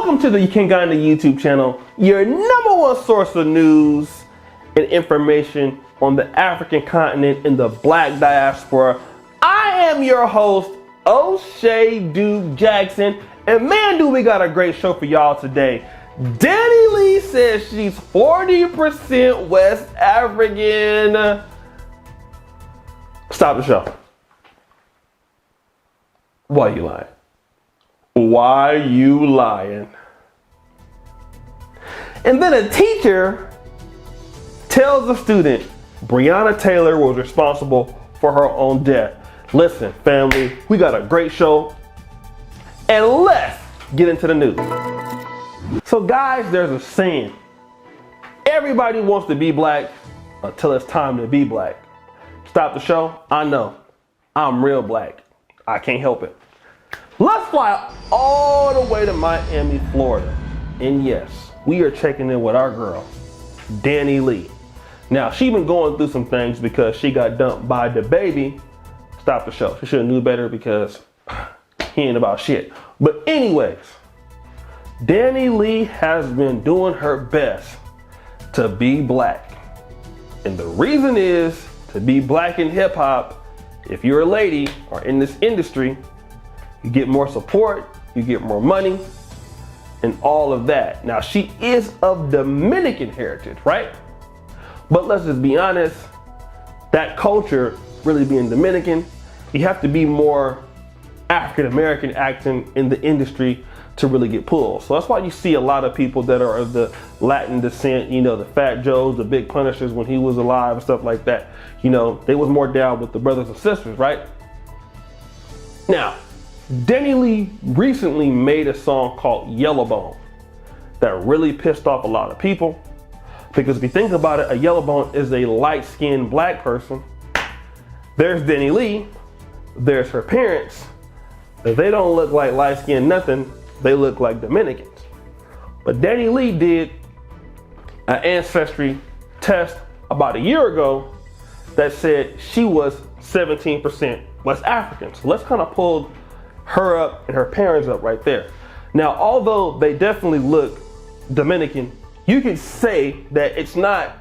Welcome to the Gunna YouTube channel, your #1 source of news and information on the African continent and the black diaspora. I am your host, O'Shea Duke Jackson, and man, do we got a great show for y'all today. DaniLeigh says she's 40% West African. Stop the show. Why are you lying? Why you lying? And then a teacher tells a student Breonna Taylor was responsible for her own death. Listen, family, we got a great show, and let's get into the news. So guys, there's a saying. Everybody wants to be black until it's time to be black. Stop the show. I know. I'm real black. I can't help it. Let's fly all the way to Miami, Florida. And yes, we are checking in with our girl, DaniLeigh. Now, she been going through some things because she got dumped by the baby. Stop the show. She should have knew better because he ain't about shit. But anyways, DaniLeigh has been doing her best to be black. And the reason is, to be black in hip hop, if you're a lady or in this industry, you get more support, you get more money, and all of that. Now, she is of Dominican heritage, right? But let's just be honest, that culture, really being Dominican, you have to be more African-American acting in the industry to really get pulled. So that's why you see a lot of people that are of the Latin descent, you know, the Fat Joes, the Big Punishers when he was alive and stuff like that. You know, they was more down with the brothers and sisters, right? Now, DaniLeigh recently made a song called Yella that really pissed off a lot of people. Because if you think about it, a yella is a light-skinned black person. There's DaniLeigh, there's her parents. They don't look like light-skinned nothing, they look like Dominicans. But DaniLeigh did an ancestry test about a year ago that said she was 17% West African. So let's kind of pull her up and her parents up right there. Now, although they definitely look Dominican, you can say that it's not,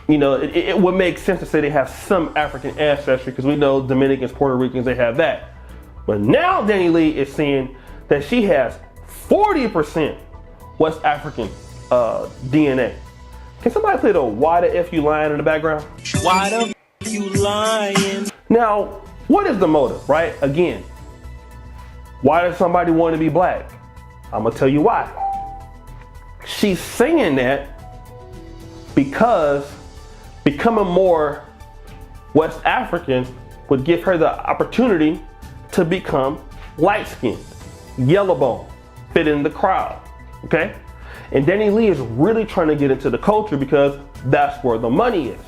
you know, it would make sense to say they have some African ancestry because we know Dominicans, Puerto Ricans, they have that. But now DaniLeigh is saying that she has 40% West African DNA. Can somebody play the "Why the F You Lying" in the background? Why the F you lying? Now, what is the motive, right? Again, why does somebody want to be black? I'm gonna tell you why. She's saying that because becoming more West African would give her the opportunity to become light-skinned, yellow, fit in the crowd, okay? And DaniLeigh is really trying to get into the culture because that's where the money is.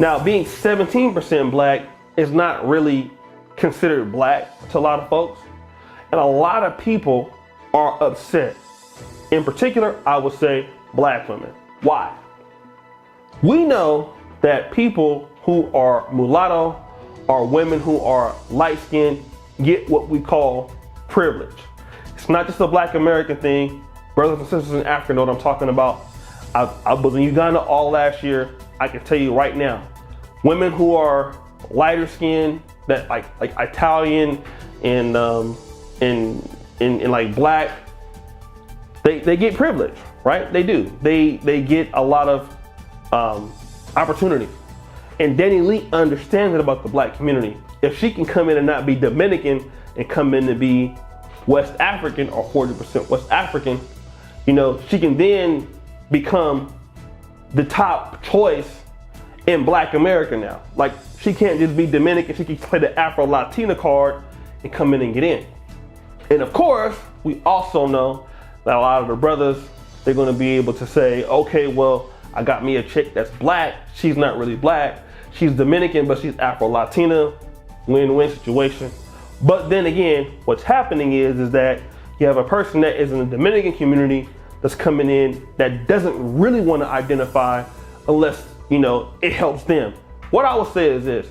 Now, being 17% black is not really considered black to a lot of folks. And a lot of people are upset. In particular, I would say black women. Why? We know that people who are mulatto or women who are light-skinned get what we call privilege. It's not just a black American thing. Brothers and sisters in Africa know what I'm talking about. I was in Uganda all last year. I can tell you right now, women who are lighter skinned, that like Italian and like black, they get privilege, right? They do. They get a lot of opportunity. And DaniLeigh understands it about the black community. If she can come in and not be Dominican and come in to be West African or 40% West African, you know, she can then become the top choice in black America now. Like, she can't just be Dominican, she can play the Afro-Latina card and come in and get in. And of course, we also know that a lot of the brothers, they're gonna be able to say, okay, well, I got me a chick that's black, she's not really black, she's Dominican, but she's Afro-Latina, win-win situation. But then again, what's happening is that you have a person that is in the Dominican community that's coming in that doesn't really want to identify unless, you know, it helps them. What I would say is this,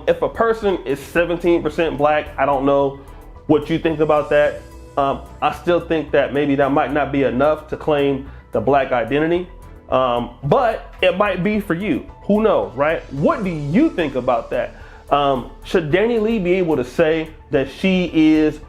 if a person is 17% black, I don't know what you think about that. I still think that maybe that might not be enough to claim the black identity, but it might be for you. Who knows, right? What do you think about that? Should DaniLeigh be able to say that she is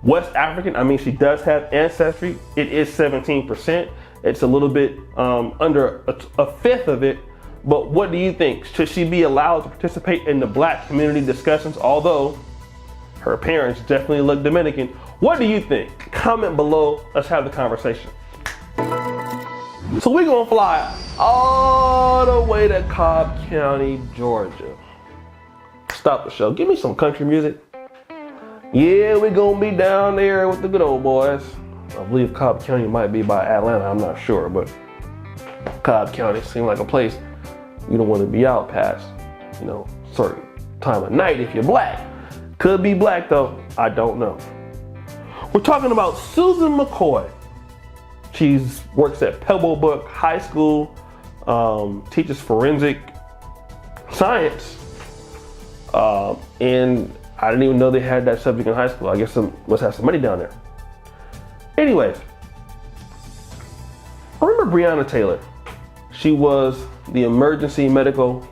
West African? I mean, she does have ancestry. It is 17%. It's a little bit under a fifth of it. But what do you think? Should she be allowed to participate in the black community discussions? Although her parents definitely look Dominican. What do you think? Comment below. Let's have the conversation. So we're gonna fly all the way to Cobb County, Georgia. Stop the show. Give me some country music. Yeah, we're gonna be down there with the good old boys. I believe Cobb County might be by Atlanta. I'm not sure, but Cobb County seems like a place you don't want to be out past, certain time of night if you're black. Could be black though, I don't know. We're talking about Susan Mccoy. She works at Pebblebrook High School, teaches forensic science, and I didn't even know they had that subject in high school. I guess some must have some money down there. Anyways, I remember Breonna Taylor. She was the emergency medical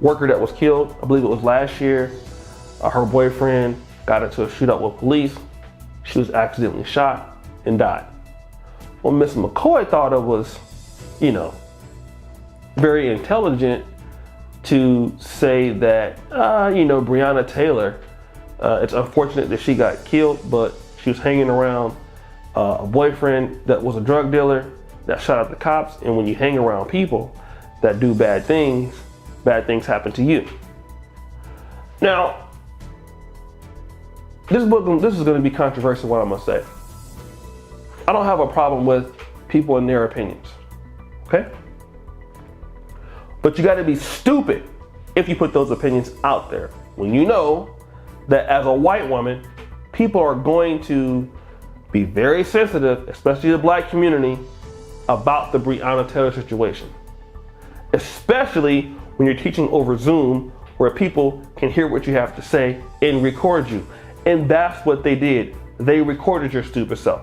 worker that was killed. I believe it was last year. Her boyfriend got into a shootout with police. She was accidentally shot and died. Well, Miss McCoy thought it was, very intelligent to say that, Breonna Taylor, it's unfortunate that she got killed, but she was hanging around a boyfriend that was a drug dealer that shot at the cops. And when you hang around people that do bad things happen to you. Now, this is going to be controversial, what I'm going to say. I don't have a problem with people and their opinions, okay? But you got to be stupid if you put those opinions out there when you know that as a white woman, people are going to be very sensitive, especially the black community, about the Breonna Taylor situation. Especially when you're teaching over Zoom where people can hear what you have to say and record you. And that's what they did. They recorded your stupid self.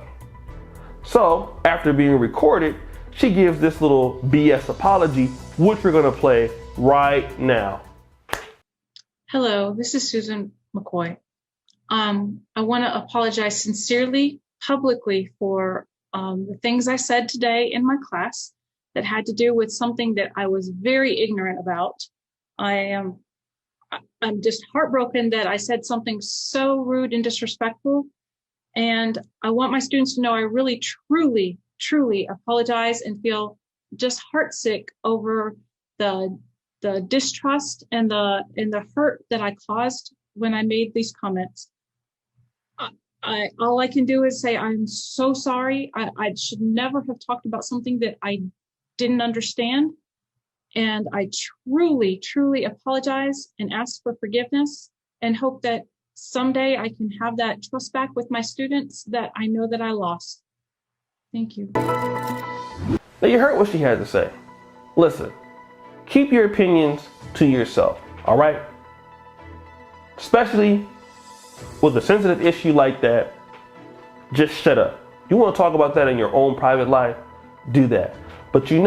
So after being recorded, she gives this little BS apology, which we're gonna play right now. Hello, this is Susan Mccoy. I want to apologize sincerely, publicly, for the things I said today in my class that had to do with something that I was very ignorant about. I'm just heartbroken that I said something so rude and disrespectful. And I want my students to know I really, truly, truly apologize and feel just heartsick over the distrust and the hurt that I caused when I made these comments. All I can do is say I'm so sorry. I should never have talked about something that I didn't understand. And I truly, truly apologize and ask for forgiveness and hope that someday I can have that trust back with my students that I know that I lost. Thank you. Now you heard what she had to say. Listen, keep your opinions to yourself, all right? Especially with a sensitive issue like that, just shut up. You want to talk about that in your own private life, do that. But you're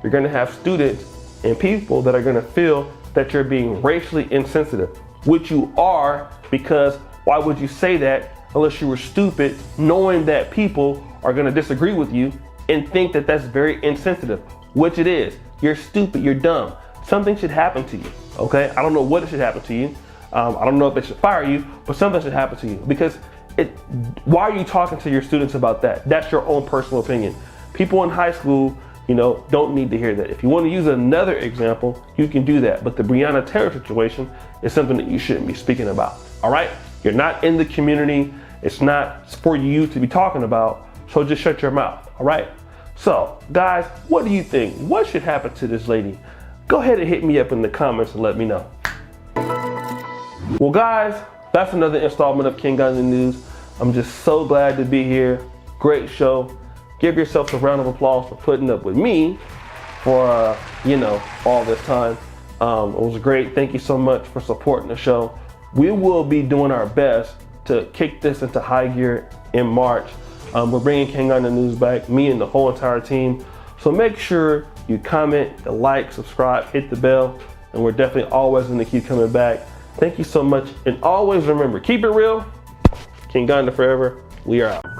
going to have students and people that are going to feel that you're being racially insensitive, which you are, because why would you say that unless you were stupid, knowing that people are going to disagree with you and think that that's very insensitive, which it is. You're stupid, you're dumb. Something should happen to you, okay? I don't know what it should happen to you. I don't know if they should fire you, but something should happen to you, because why are you talking to your students about that? That's your own personal opinion. People in high school, don't need to hear that. If you want to use another example, you can do that. But the Breonna Taylor situation is something that you shouldn't be speaking about, all right? You're not in the community. It's not for you to be talking about, so just shut your mouth, all right? So, guys, what do you think? What should happen to this lady? Go ahead and hit me up in the comments and let me know. Well, guys, that's another installment of King Gunna News. I'm just so glad to be here. Great show. Give yourself a round of applause for putting up with me for, all this time. It was great. Thank you so much for supporting the show. We will be doing our best to kick this into high gear in March. We're bringing King Gunna News back, me and the whole entire team. So make sure you comment, like, subscribe, hit the bell, and we're definitely always going to keep coming back. Thank you so much, and always remember, keep it real. King Gunna forever. We are out.